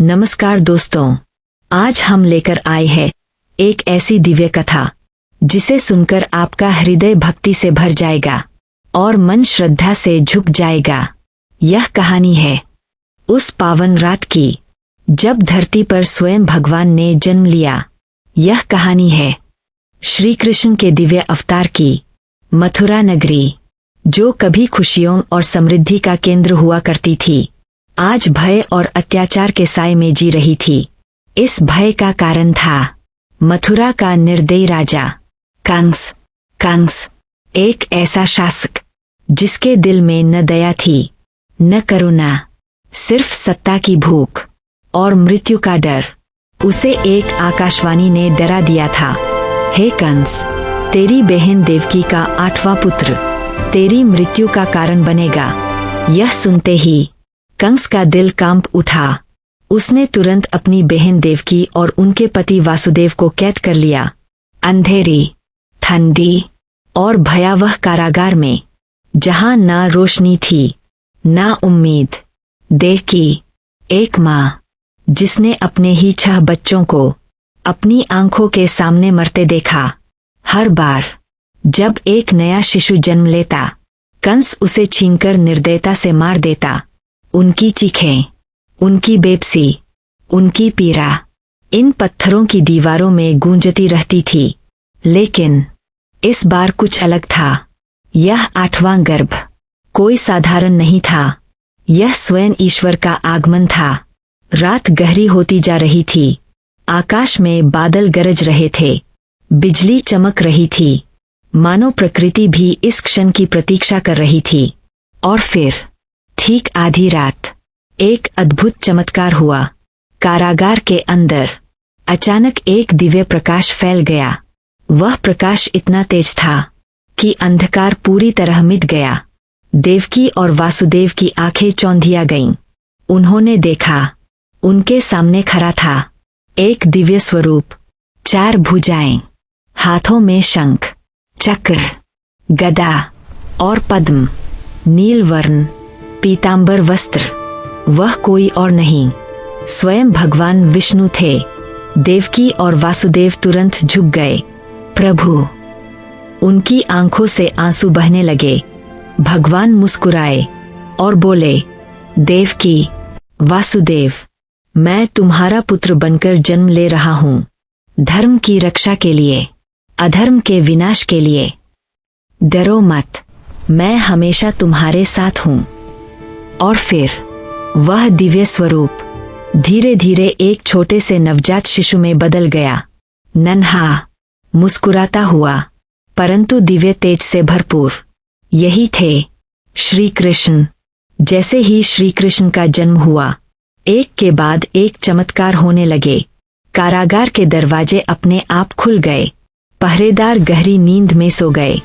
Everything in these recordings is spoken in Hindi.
नमस्कार दोस्तों, आज हम लेकर आए हैं एक ऐसी दिव्य कथा जिसे सुनकर आपका हृदय भक्ति से भर जाएगा और मन श्रद्धा से झुक जाएगा। यह कहानी है उस पावन रात की जब धरती पर स्वयं भगवान ने जन्म लिया। यह कहानी है श्री कृष्ण के दिव्य अवतार की, मथुरा नगरी जो कभी खुशियों और समृद्धि का केंद्र हुआ करती थी, आज भय और अत्याचार के साए में जी रही थी। इस भय का कारण था मथुरा का निर्दयी राजा कंस, एक ऐसा शासक जिसके दिल में न दया थी न करुणा, सिर्फ सत्ता की भूख और मृत्यु का डर। उसे एक आकाशवाणी ने डरा दिया था, हे कंस, तेरी बहन देवकी का 8वां पुत्र तेरी मृत्यु का कारण बनेगा। यह सुनते ही कंस का दिल कांप उठा। उसने तुरंत अपनी बहन देवकी और उनके पति वासुदेव को कैद कर लिया। अंधेरी, ठंडी और भयावह कारागार में, जहां ना रोशनी थी ना उम्मीद। देवकी, एक माँ जिसने अपने ही 6 बच्चों को अपनी आंखों के सामने मरते देखा। हर बार जब एक नया शिशु जन्म लेता, कंस उसे छीनकर निर्दयता से मार देता। उनकी चीखें, उनकी बेबसी, उनकी पीड़ा इन पत्थरों की दीवारों में गूंजती रहती थी। लेकिन इस बार कुछ अलग था। यह 8वां गर्भ कोई साधारण नहीं था, यह स्वयं ईश्वर का आगमन था। रात गहरी होती जा रही थी, आकाश में बादल गरज रहे थे, बिजली चमक रही थी, मानो प्रकृति भी इस क्षण की प्रतीक्षा कर रही थी। और फिर ठीक आधी रात एक अद्भुत चमत्कार हुआ। कारागार के अंदर अचानक एक दिव्य प्रकाश फैल गया। वह प्रकाश इतना तेज था कि अंधकार पूरी तरह मिट गया। देवकी और वासुदेव की आंखें चौंधिया गईं। उन्होंने देखा, उनके सामने खड़ा था एक दिव्य स्वरूप, 4 भुजाएं, हाथों में शंख, चक्र, गदा और पद्म, नील वर्ण, पीतांबर वस्त्र। वह कोई और नहीं, स्वयं भगवान विष्णु थे। देवकी और वासुदेव तुरंत झुक गए। प्रभु! उनकी आंखों से आंसू बहने लगे। भगवान मुस्कुराए और बोले, देवकी, वासुदेव, मैं तुम्हारा पुत्र बनकर जन्म ले रहा हूँ, धर्म की रक्षा के लिए, अधर्म के विनाश के लिए। डरो मत, मैं हमेशा तुम्हारे साथ हूँ। और फिर वह दिव्य स्वरूप धीरे धीरे एक छोटे से नवजात शिशु में बदल गया। नन्हा, मुस्कुराता हुआ, परंतु दिव्य तेज से भरपूर। यही थे श्री कृष्ण। जैसे ही श्री कृष्ण का जन्म हुआ, एक के बाद एक चमत्कार होने लगे। कारागार के दरवाजे अपने आप खुल गए। पहरेदार गहरी नींद में सो गए।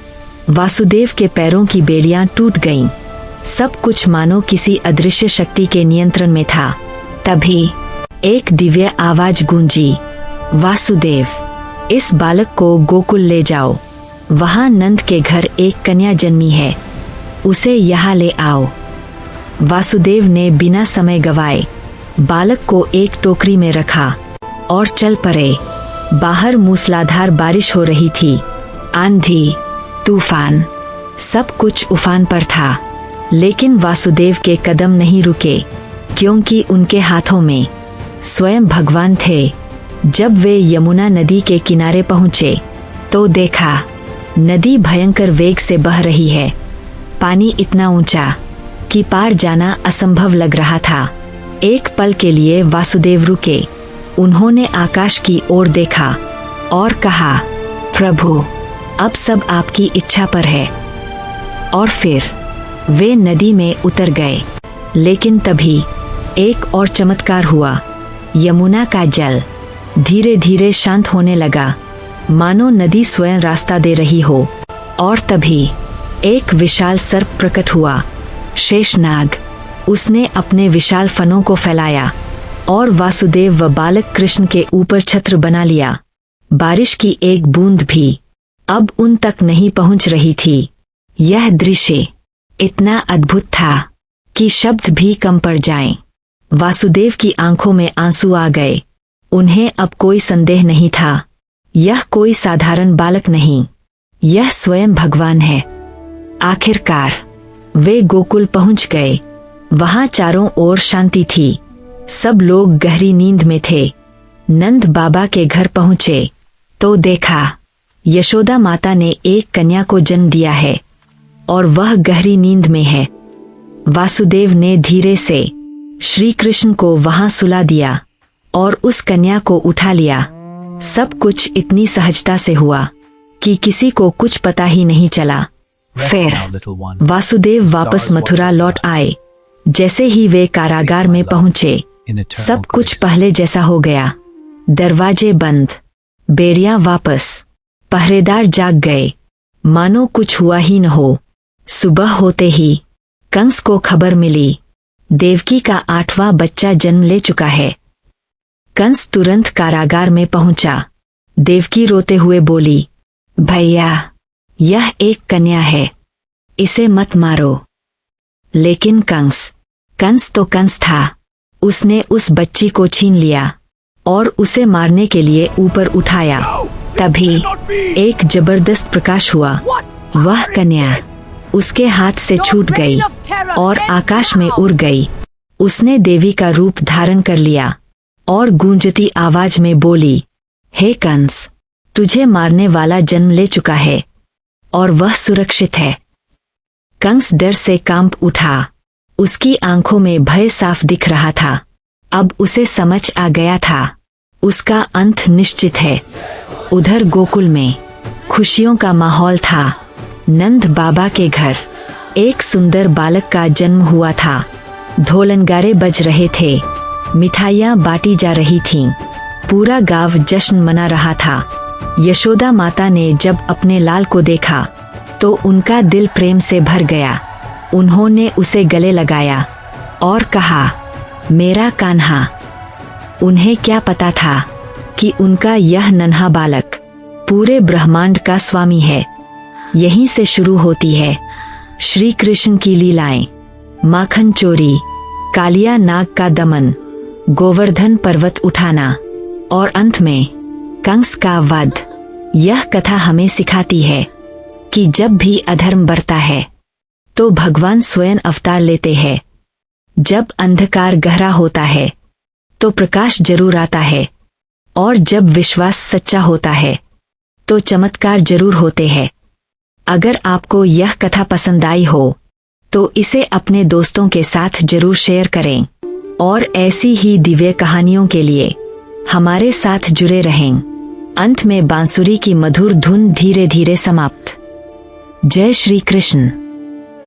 वासुदेव के पैरों की बेड़ियां टूट गईं। सब कुछ मानो किसी अदृश्य शक्ति के नियंत्रण में था। तभी एक दिव्य आवाज गूंजी, वासुदेव, इस बालक को गोकुल ले जाओ। वहां नंद के घर एक कन्या जन्मी है, उसे यहाँ ले आओ। वासुदेव ने बिना समय गवाए बालक को एक टोकरी में रखा और चल पड़े। बाहर मूसलाधार बारिश हो रही थी। आंधी, तूफान, सब कुछ उफान पर था। लेकिन वासुदेव के कदम नहीं रुके, क्योंकि उनके हाथों में स्वयं भगवान थे। जब वे यमुना नदी के किनारे पहुँचे तो देखा, नदी भयंकर वेग से बह रही है। पानी इतना ऊंचा कि पार जाना असंभव लग रहा था। एक पल के लिए वासुदेव रुके। उन्होंने आकाश की ओर देखा और कहा, प्रभु, अब सब आपकी इच्छा पर है। और फिर वे नदी में उतर गए। लेकिन तभी एक और चमत्कार हुआ। यमुना का जल धीरे धीरे शांत होने लगा, मानो नदी स्वयं रास्ता दे रही हो। और तभी एक विशाल सर्प प्रकट हुआ, शेषनाग। उसने अपने विशाल फनों को फैलाया और वासुदेव व बालक कृष्ण के ऊपर छत्र बना लिया। बारिश की एक बूंद भी अब उन तक नहीं पहुंच रही थी। यह दृश्य इतना अद्भुत था कि शब्द भी कम पड़ जाएं। वासुदेव की आंखों में आंसू आ गए। उन्हें अब कोई संदेह नहीं था, यह कोई साधारण बालक नहीं, यह स्वयं भगवान है। आखिरकार वे गोकुल पहुंच गए। वहां चारों ओर शांति थी, सब लोग गहरी नींद में थे। नंद बाबा के घर पहुंचे तो देखा यशोदा माता ने एक कन्या को जन्म दिया है और वह गहरी नींद में है। वासुदेव ने धीरे से श्री कृष्ण को वहां सुला दिया और उस कन्या को उठा लिया। सब कुछ इतनी सहजता से हुआ कि किसी को कुछ पता ही नहीं चला। फिर वासुदेव वापस मथुरा लौट आए। जैसे ही वे कारागार में पहुंचे, सब कुछ पहले जैसा हो गया। दरवाजे बंद, बेड़ियां वापस, पहरेदार जाग गए, मानो कुछ हुआ ही न हो। सुबह होते ही कंस को खबर मिली, देवकी का 8वां बच्चा जन्म ले चुका है। कंस तुरंत कारागार में पहुंचा। देवकी रोते हुए बोली, भैया, यह एक कन्या है, इसे मत मारो। लेकिन कंस तो कंस था। उसने उस बच्ची को छीन लिया और उसे मारने के लिए ऊपर उठाया। तभी एक जबरदस्त प्रकाश हुआ। वह कन्या उसके हाथ से छूट गई और आकाश में उड़ गई। उसने देवी का रूप धारण कर लिया और गूंजती आवाज में बोली, हे कंस, तुझे मारने वाला जन्म ले चुका है और वह सुरक्षित है। कंस डर से कांप उठा। उसकी आंखों में भय साफ दिख रहा था। अब उसे समझ आ गया था, उसका अंत निश्चित है। उधर गोकुल में खुशियों का माहौल था। नंद बाबा के घर एक सुंदर बालक का जन्म हुआ था। ढोलनगारे बज रहे थे, मिठाइयाँ बांटी जा रही थीं। पूरा गांव जश्न मना रहा था। यशोदा माता ने जब अपने लाल को देखा तो उनका दिल प्रेम से भर गया। उन्होंने उसे गले लगाया और कहा, मेरा कान्हा। उन्हें क्या पता था कि उनका यह नन्हा बालक पूरे ब्रह्मांड का स्वामी है। यहीं से शुरू होती है श्री कृष्ण की लीलाएं। माखन चोरी, कालिया नाग का दमन, गोवर्धन पर्वत उठाना और अंत में कंस का वध। यह कथा हमें सिखाती है कि जब भी अधर्म बढ़ता है तो भगवान स्वयं अवतार लेते हैं। जब अंधकार गहरा होता है तो प्रकाश जरूर आता है, और जब विश्वास सच्चा होता है तो चमत्कार जरूर होते हैं। अगर आपको यह कथा पसंद आई हो तो इसे अपने दोस्तों के साथ जरूर शेयर करें और ऐसी ही दिव्य कहानियों के लिए हमारे साथ जुड़े रहें। अंत में बांसुरी की मधुर धुन धीरे धीरे समाप्त। जय श्री कृष्ण।